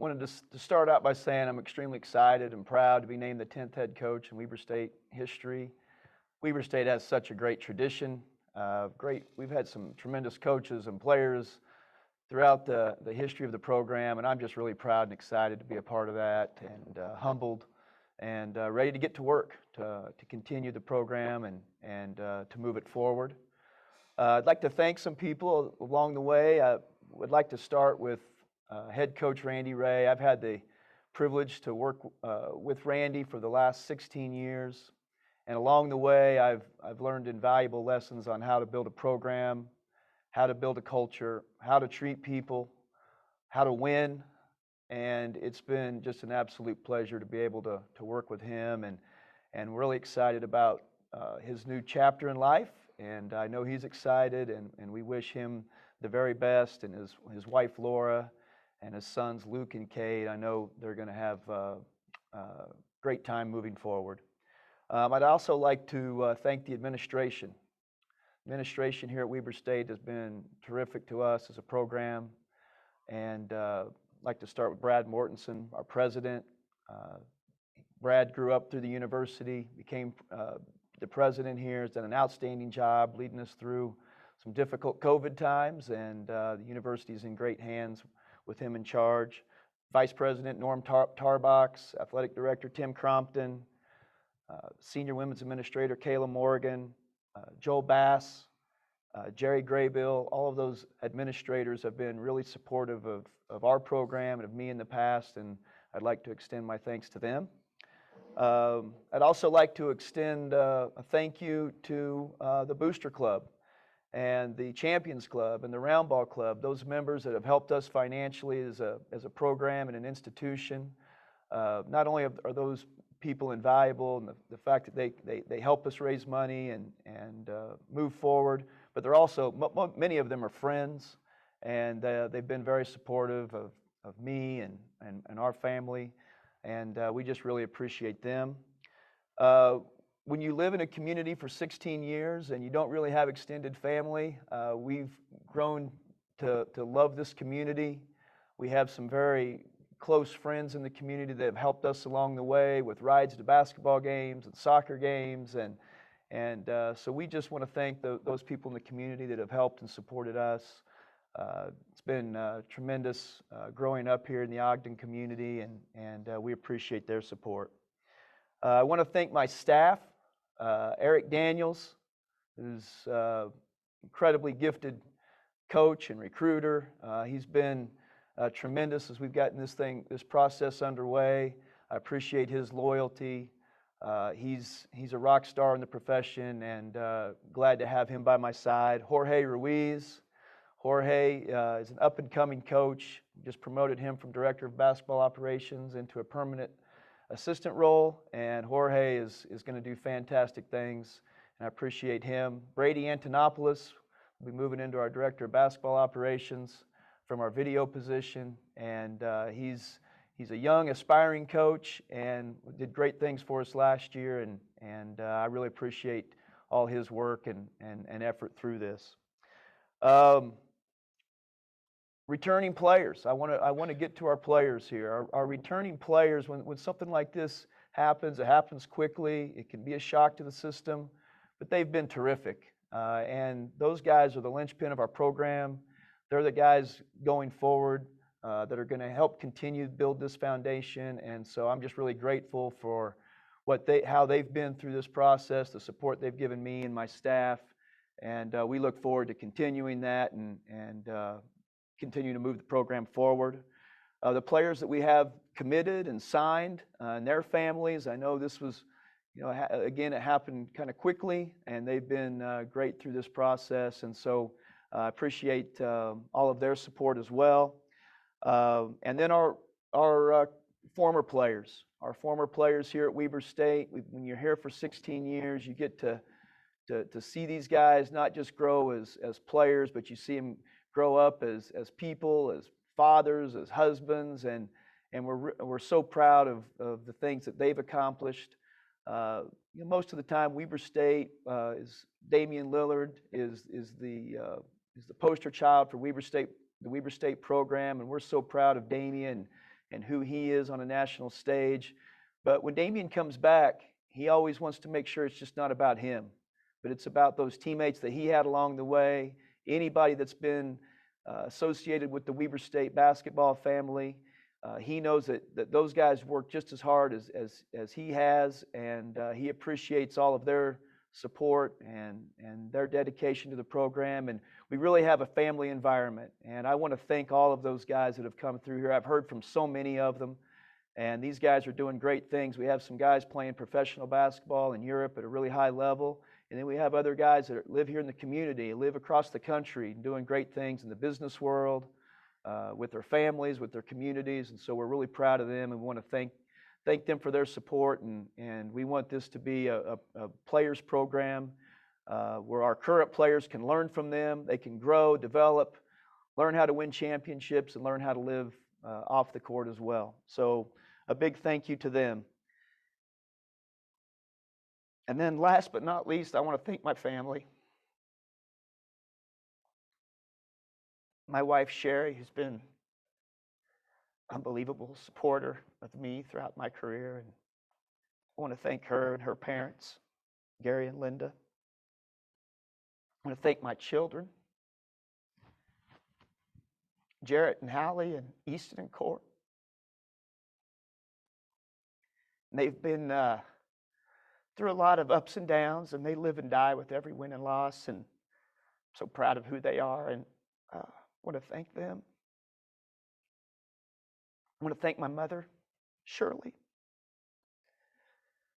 wanted to start out by saying I'm extremely excited and proud to be named the 10th head coach in Weber State history. Weber State has such a great tradition. We've had some tremendous coaches and players throughout the history of the program, and I'm just really proud and excited to be a part of that, and humbled and ready to get to work to continue the program and to move it forward. I'd like to thank some people along the way. I would like to start with head coach Randy Rahe. I've had the privilege to work with Randy for the last 16 years. And along the way, I've learned invaluable lessons on how to build a program, how to build a culture, how to treat people, how to win. And it's been just an absolute pleasure to be able to work with him, and really excited about his new chapter in life. And I know he's excited, and we wish him the very best, and his wife Laura and his sons Luke and Cade. I know they're going to have a great time moving forward. I'd also like to thank the administration. Administration here at Weber State has been terrific to us as a program, and I'd like to start with Brad Mortensen, our president. Brad grew up through the university, became the president here, has done an outstanding job leading us through some difficult COVID times, and the university is in great hands with him in charge. Vice President Norm Tarbox, Athletic Director Tim Crompton, Senior Women's Administrator Kayla Morgan, Joel Bass, Jerry Graybill. All of those administrators have been really supportive of our program and of me in the past, and I'd like to extend my thanks to them. I'd also like to extend a thank you to the Booster Club and the Champions Club and the Roundball Club, those members that have helped us financially as a program and an institution. Not only are those people invaluable, and the fact that they help us raise money and move forward, but they're also, many of them are friends, and they've been very supportive of me and our family, and we just really appreciate them. When you live in a community for 16 years and you don't really have extended family, we've grown to love this community. We have some very close friends in the community that have helped us along the way with rides to basketball games and soccer games, and so we just want to thank those people in the community that have helped and supported us. It's been tremendous growing up here in the Ogden community, and we appreciate their support. I want to thank my staff, Eric Daniels, who's incredibly gifted coach and recruiter. He's been tremendous as we've gotten this process underway. I appreciate his loyalty. He's a rock star in the profession, and glad to have him by my side. Jorge Ruiz. Jorge is an up-and-coming coach. Just promoted him from Director of Basketball Operations into a permanent assistant role, and Jorge is going to do fantastic things, and I appreciate him. Brady Antonopoulos will be moving into our Director of Basketball Operations from our video position, and he's a young, aspiring coach and did great things for us last year, and I really appreciate all his work and effort through this. Returning players. I want to get to our players here. Our returning players, when something like this happens, it happens quickly. It can be a shock to the system, but they've been terrific. And those guys are the linchpin of our program. They're the guys going forward that are going to help continue to build this foundation. And so I'm just really grateful for how they've been through this process, the support they've given me and my staff. And we look forward to continuing that and continue to move the program forward. The players that we have committed and signed and their families, I know this was, again, it happened kind of quickly, and they've been great through this process, and so I appreciate all of their support as well. And then our former players here at Weber State. When you're here for 16 years, you get to see these guys not just grow as players, but you see them grow up as people, as fathers, as husbands, and we're so proud of the things that they've accomplished. Most of the time, Weber State is Damian Lillard is the poster child for Weber State, the Weber State program, and we're so proud of Damian and who he is on a national stage. But when Damian comes back, he always wants to make sure it's just not about him, but it's about those teammates that he had along the way, anybody that's been associated with the Weber State basketball family. He knows that those guys work just as hard as he has, and he appreciates all of their support and their dedication to the program. And we really have a family environment. And I want to thank all of those guys that have come through here. I've heard from so many of them, and these guys are doing great things. We have some guys playing professional basketball in Europe at a really high level. And then we have other guys that live here in the community, live across the country, doing great things in the business world, with their families, with their communities. And so we're really proud of them, and we want to thank them for their support. And we want this to be a players program where our current players can learn from them. They can grow, develop, learn how to win championships, and learn how to live off the court as well. So a big thank you to them. And then last but not least, I want to thank my family. My wife, Sherri, who's been an unbelievable supporter of me throughout my career. And I want to thank her and her parents, Gary and Linda. I want to thank my children, Jarrett and Hallie and Easton and Court. And they've been through a lot of ups and downs, and they live and die with every win and loss, and I'm so proud of who they are, and I want to thank them. I want to thank my mother, Shirley.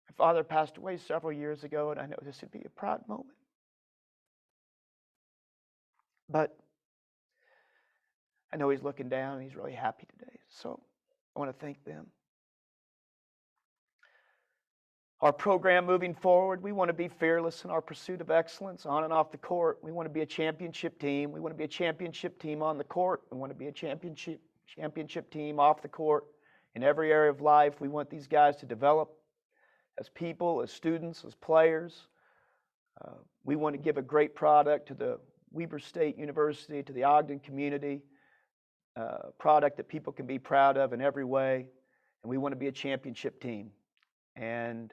My father passed away several years ago, and I know this would be a proud moment. But I know he's looking down, and he's really happy today, so I want to thank them. Our program moving forward, we want to be fearless in our pursuit of excellence on and off the court. We want to be a championship team. We want to be a championship team on the court. We want to be a championship team off the court. In every area of life, we want these guys to develop as people, as students, as players. We want to give a great product to the Weber State University, to the Ogden community, a product that people can be proud of in every way. And we want to be a championship team. And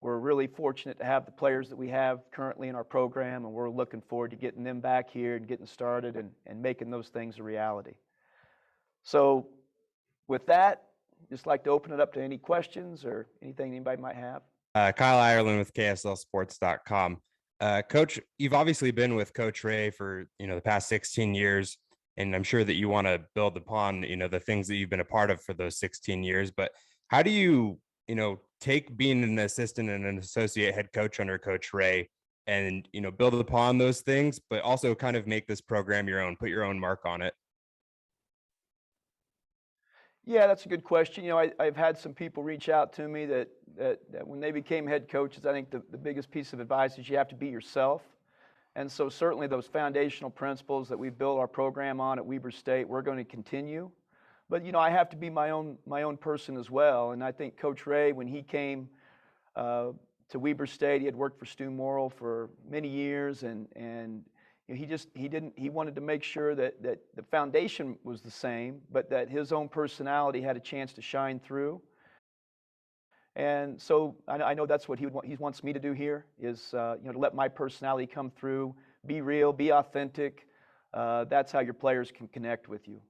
we're really fortunate to have the players that we have currently in our program, and we're looking forward to getting them back here and getting started and making those things a reality. So with that, just like to open it up to any questions or anything anybody might have. Kyle Ireland with KSLSports.com. Coach, you've obviously been with Coach Rahe for the past 16 years, and I'm sure that you want to build upon the things that you've been a part of for those 16 years. But how do you take being an assistant and an associate head coach under Coach Rahe and, build upon those things, but also kind of make this program your own, put your own mark on it? Yeah, that's a good question. I've had some people reach out to me that when they became head coaches, I think the biggest piece of advice is you have to be yourself. And so certainly those foundational principles that we've built our program on at Weber State, we're going to continue. But, I have to be my own person as well. And I think Coach Rahe, when he came to Weber State, he had worked for Stu Morrill for many years, and he wanted to make sure that the foundation was the same, but that his own personality had a chance to shine through. And so I know that's what he wants me to do here, is to let my personality come through, be real, be authentic. That's how your players can connect with you.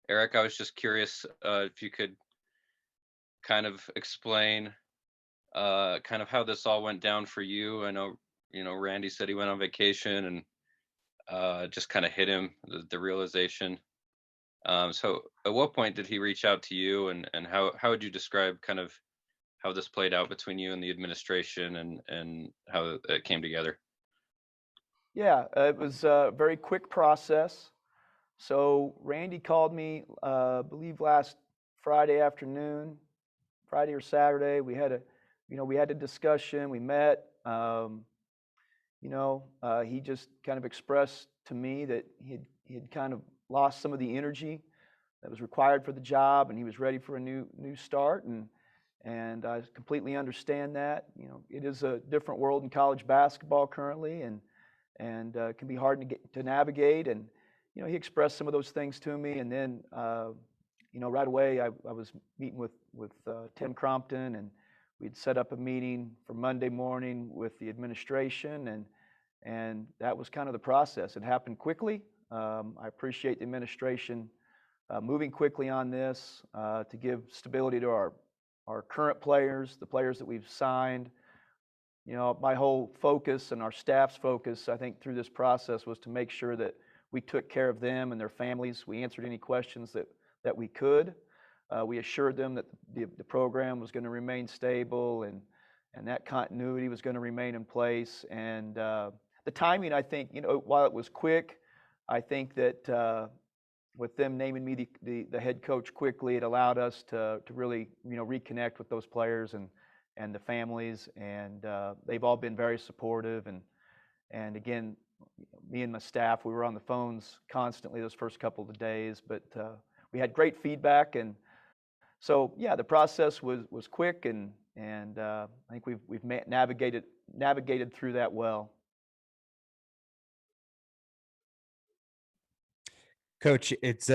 Eric, I was just curious if you could kind of explain kind of how this all went down for you. I know, Randy said he went on vacation and just kind of hit him, the realization. So at what point did he reach out to you, and how would you describe kind of how this played out between you and the administration and how it came together? Yeah, it was a very quick process. So Randy called me, I believe last Friday afternoon, Friday or Saturday. We had a discussion. We met. He just kind of expressed to me that he had kind of lost some of the energy that was required for the job, and he was ready for a new start. And I completely understand that. It is a different world in college basketball currently, and it can be hard to navigate. And he expressed some of those things to me, and then right away I was meeting with Tim Crompton, and we'd set up a meeting for Monday morning with the administration, and that was kind of the process. It happened quickly. I appreciate the administration moving quickly on this to give stability to our current players, the players that we've signed. My whole focus and our staff's focus, I think, through this process was to make sure that we took care of them and their families. We answered any questions that we could. We assured them that the program was going to remain stable, and that continuity was going to remain in place. And the timing, I think, while it was quick, I think that with them naming me the head coach quickly, it allowed us to really reconnect with those players and the families, and they've all been very supportive. And again, me and my staff, we were on the phones constantly those first couple of days, but we had great feedback. And so yeah, the process was quick, and I think we've navigated through that well. Coach, it's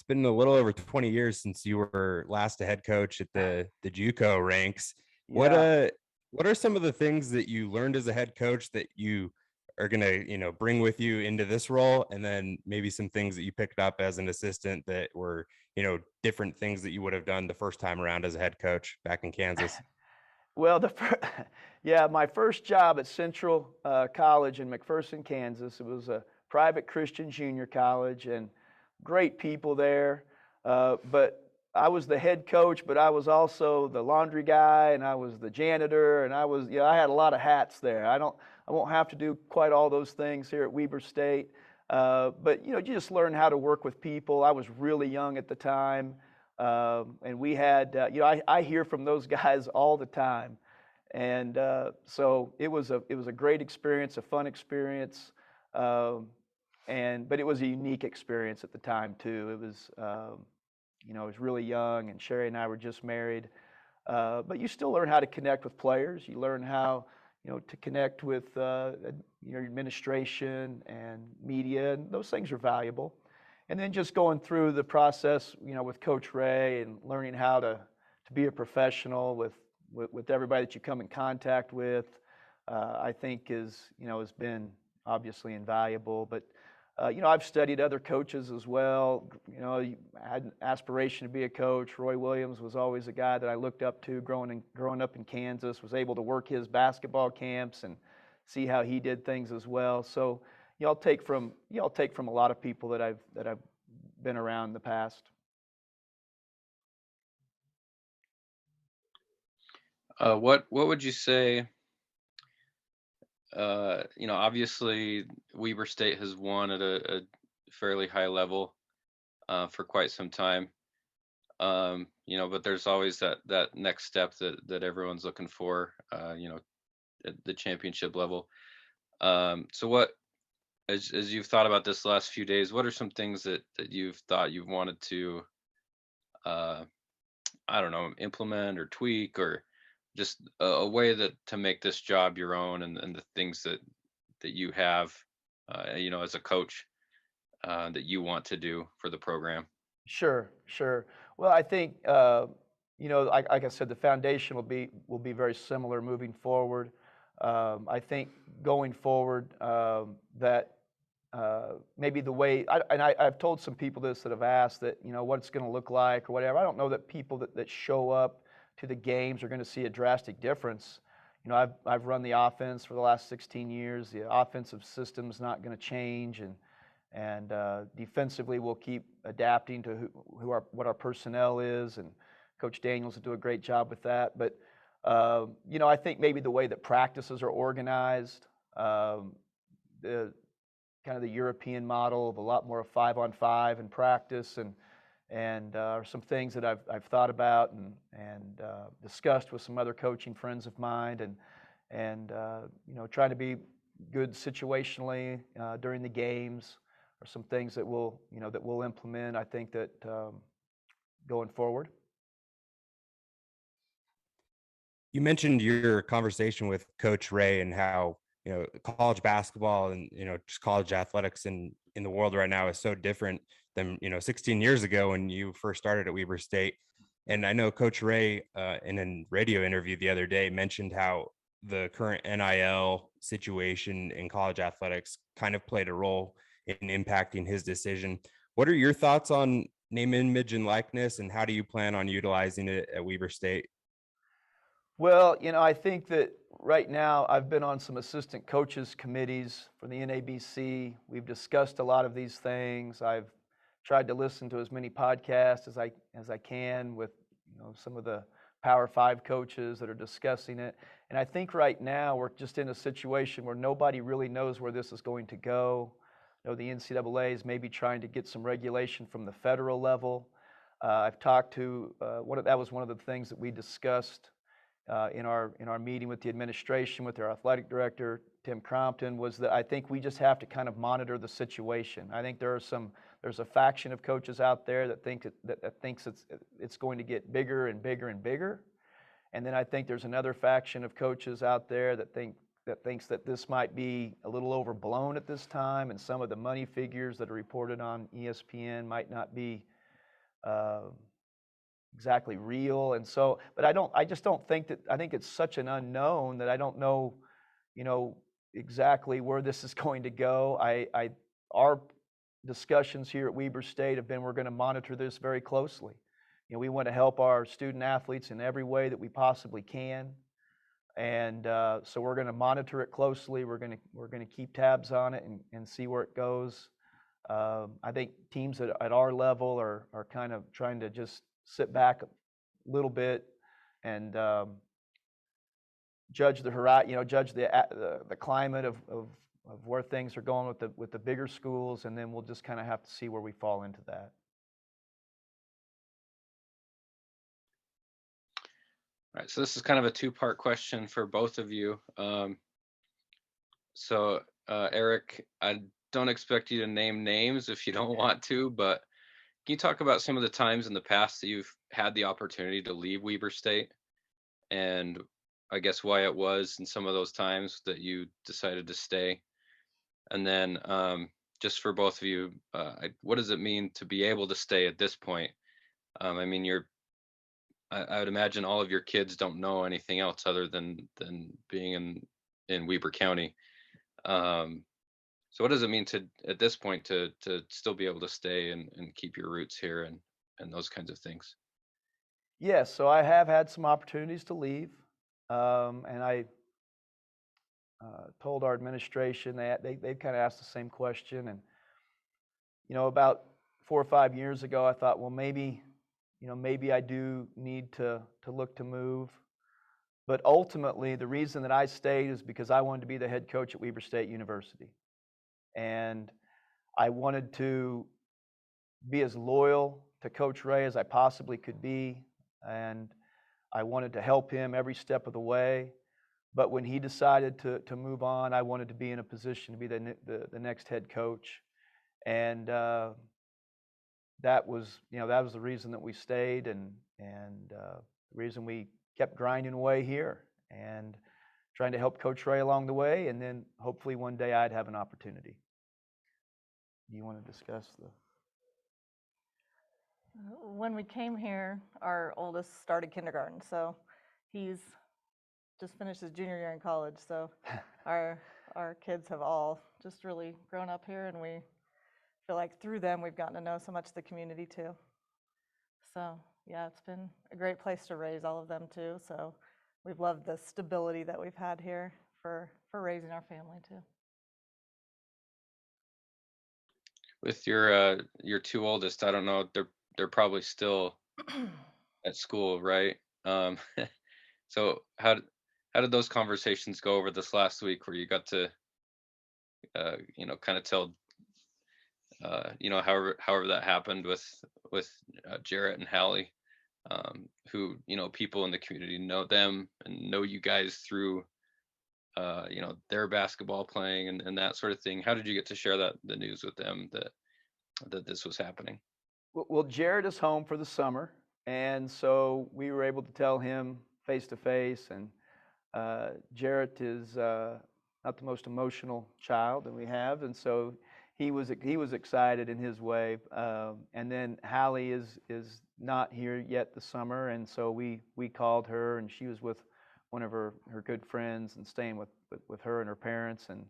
been a little over 20 years since you were last a head coach at the JUCO ranks. Yeah. What are some of the things that you learned as a head coach that you are gonna bring with you into this role, and then maybe some things that you picked up as an assistant that were different things that you would have done the first time around as a head coach back in Kansas? Well, yeah, my first job at Central College in McPherson, Kansas. It was a private Christian junior college, and great people there. But I was the head coach, but I was also the laundry guy, and I was the janitor, and I had a lot of hats there. I won't have to do quite all those things here at Weber State. But you just learn how to work with people. I was really young at the time. And we had, I hear from those guys all the time, and so it was a great experience, a fun experience, but it was a unique experience at the time too. It was, I was really young, and Sherri and I were just married, but you still learn how to connect with players. You learn how, to connect with your administration and media, and those things are valuable. And then just going through the process, with Coach Rahe, and learning how to be a professional with everybody that you come in contact with, I think has been obviously invaluable. But I've studied other coaches as well. I had an aspiration to be a coach. Roy Williams was always a guy that I looked up to growing up in Kansas. Was able to work his basketball camps and see how he did things as well. So I'll take from a lot of people that I've been around in the past. What would you say? Obviously Weber State has won at a fairly high level for quite some time. But there's always that next step that everyone's looking for. At the championship level. So what, as you've thought about this last few days, what are some things that you've thought you've wanted to, I don't know, implement or tweak, or just a way to make this job your own, and the things that you have, as a coach, that you want to do for the program? Sure. Well, I think like I said, the foundation will be very similar moving forward. I think going forward that maybe the way, I've told some people this that have asked that, what it's going to look like or whatever. I don't know that people that show up to the games are going to see a drastic difference. I've run the offense for the last 16 years. The offensive system's not going to change, and defensively we'll keep adapting to what our personnel is, and Coach Daniels will do a great job with that. But I think maybe the way that practices are organized, the kind of the European model of a lot more of 5-on-5 in practice, and are some things that I've thought about and discussed with some other coaching friends of mine, and trying to be good situationally during the games are some things that we'll implement, I think, that going forward. You mentioned your conversation with Coach Rahe and how college basketball and, just college athletics in the world right now is so different than, 16 years ago when you first started at Weber State. And I know Coach Rahe, in a radio interview the other day, mentioned how the current NIL situation in college athletics kind of played a role in impacting his decision. What are your thoughts on name, image, and likeness, and how do you plan on utilizing it at Weber State? Well, I think that right now I've been on some assistant coaches committees for the NABC. We've discussed a lot of these things. I've tried to listen to as many podcasts as I can with some of the Power 5 coaches that are discussing it. And I think right now we're just in a situation where nobody really knows where this is going to go. The NCAA is maybe trying to get some regulation from the federal level. I've talked to that was one of the things that we discussed in our meeting with the administration, with our athletic director, Tim Crompton, was that I think we just have to kind of monitor the situation. I think there's a faction of coaches out there that thinks it's going to get bigger and bigger and bigger. And then I think there's another faction of coaches out there that thinks that this might be a little overblown at this time, and some of the money figures that are reported on ESPN might not be exactly real. And so, but I just don't think that, I think it's such an unknown that I don't know, exactly where this is going to go. Our discussions here at Weber State have been, we're going to monitor this very closely. We want to help our student athletes in every way that we possibly can. And so we're going to monitor it closely. We're going to keep tabs on it and see where it goes. I think teams at our level are kind of trying to just sit back a little bit and judge the climate of where things are going with the bigger schools, and then we'll just kind of have to see where we fall into that. All right, so this is kind of a two-part question for both of you. Eric, I don't expect you to name names if you don't want to, but can you talk about some of the times in the past that you've had the opportunity to leave Weber State, and I guess why it was in some of those times that you decided to stay? And then just for both of you, what does it mean to be able to stay at this point? I mean, I would imagine all of your kids don't know anything else other than being in Weber County. So what does it mean at this point to still be able to stay and keep your roots here and those kinds of things? Yes, so I have had some opportunities to leave, and I told our administration that they've kind of asked the same question. And about 4 or 5 years ago, I thought, well, maybe I do need to look to move. But ultimately, the reason that I stayed is because I wanted to be the head coach at Weber State University. And I wanted to be as loyal to Coach Rahe as I possibly could be. And I wanted to help him every step of the way. But when he decided to move on, I wanted to be in a position to be the next head coach. And that was the reason that we stayed, and the reason we kept grinding away here and trying to help Coach Rahe along the way, and then hopefully one day I'd have an opportunity. Do you want to discuss the? When we came here, our oldest started kindergarten, so he's just finished his junior year in college. So our kids have all just really grown up here, and we feel like through them we've gotten to know so much of the community too. So yeah, it's been a great place to raise all of them too. So we've loved the stability that we've had here for raising our family too. With your two oldest, I don't know, they're probably still at school, right? So how did those conversations go over this last week, where you got to kind of tell however that happened with Jarrett and Hallie, who people in the community know them and know you guys through their basketball playing and that sort of thing. How did you get to share the news with them that this was happening? Well, Jarrett is home for the summer, and so we were able to tell him face to face. And Jarrett is not the most emotional child that we have, and so he was excited in his way. And then Hallie is not here yet this summer, and so we called her, and she was with one of her good friends and staying with her and her parents, and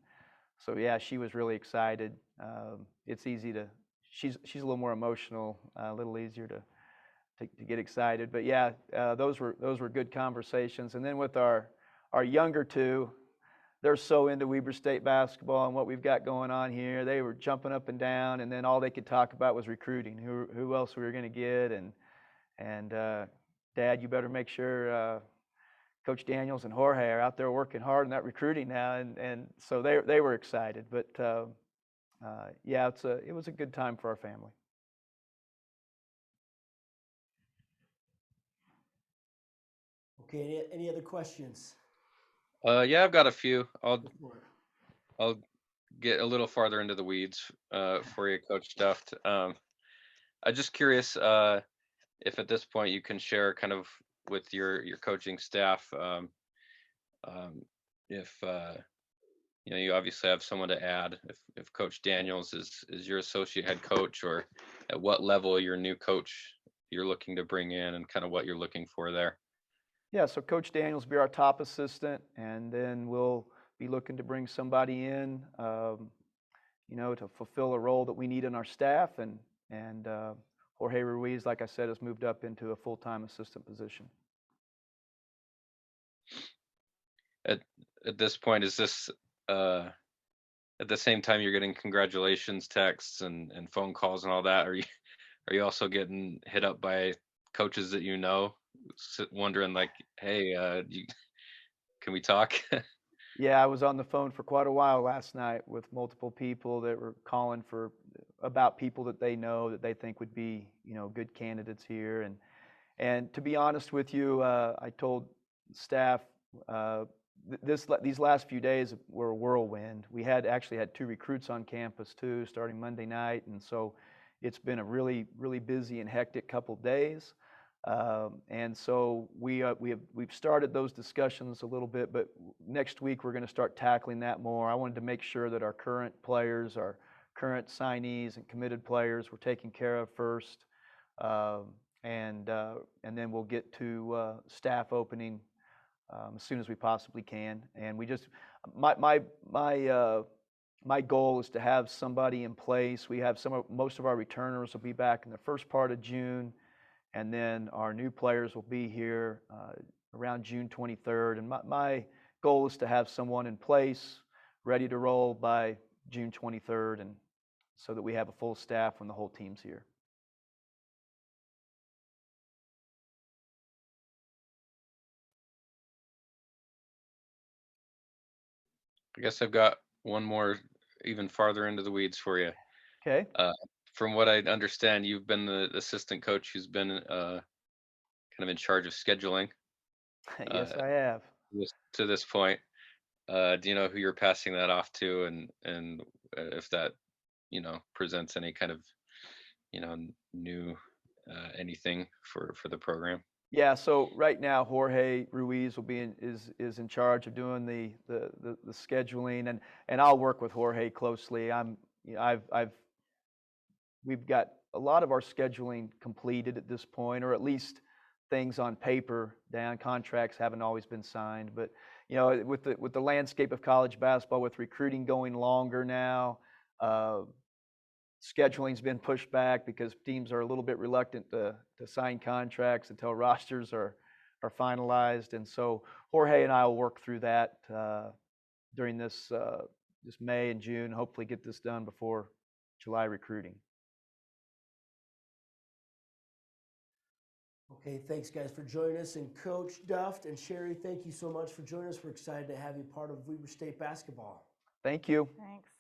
so yeah, she was really excited. It's easy to she's a little more emotional, a little easier to get excited. But yeah, those were good conversations. And then with our younger two, they're so into Weber State basketball and what we've got going on here. They were jumping up and down, and then all they could talk about was recruiting. Who else we were going to get, and Dad, you better make sure Coach Daniels and Jorge are out there working hard on that recruiting now, and so they were excited. But yeah, it was a good time for our family. Okay, any other questions? Yeah, I've got a few. Go for it. I'll get a little farther into the weeds for you, Coach Duft. I'm just curious if at this point you can share kind of with your coaching staff, if you know, you obviously have someone to add. If Coach Daniels is your associate head coach, or at what level your new coach you're looking to bring in, and kind of what you're looking for there. Yeah, so Coach Daniels will be our top assistant, and then we'll be looking to bring somebody in, you know, to fulfill a role that we need in our staff. And Jorge Ruiz, like I said, has moved up into a full-time assistant position. At this point, is this at the same time you're getting congratulations texts and phone calls and all that? Are you also getting hit up by coaches that you know, wondering like, hey, can we talk? Yeah, I was on the phone for quite a while last night with multiple people that were calling about people that they know that they think would be, you know, good candidates here. And to be honest with you, I told staff these last few days were a whirlwind. We actually had 2 recruits on campus too, starting Monday night, and so it's been a really busy and hectic couple days. And so we've started those discussions a little bit, but next week we're going to start tackling that more. I wanted to make sure that our current players, our current signees and committed players were taken care of first, and then we'll get to staff opening as soon as we possibly can. And we just my goal is to have somebody in place. We have most of our returners will be back in the first part of June. And then our new players will be here around June 23rd. And my goal is to have someone in place, ready to roll by June 23rd, and so that we have a full staff when the whole team's here. I guess I've got one more, even farther into the weeds for you. Okay. From what I understand, you've been the assistant coach who's been kind of in charge of scheduling. Yes, I have. To this point. Do you know who you're passing that off to, and if that, you know, presents any kind of, you know, new anything for the program? Yeah, so right now Jorge Ruiz will be is in charge of doing the scheduling, and I'll work with Jorge closely. You know, we've got a lot of our scheduling completed at this point, or at least things on paper down. Contracts haven't always been signed, but you know, with the landscape of college basketball, with recruiting going longer now, scheduling's been pushed back because teams are a little bit reluctant to sign contracts until rosters are finalized. And so Jorge and I will work through that during this May and June. Hopefully, get this done before July recruiting. Okay, thanks guys for joining us. And Coach Duft and Sherri, thank you so much for joining us. We're excited to have you part of Weber State basketball. Thank you. Thanks.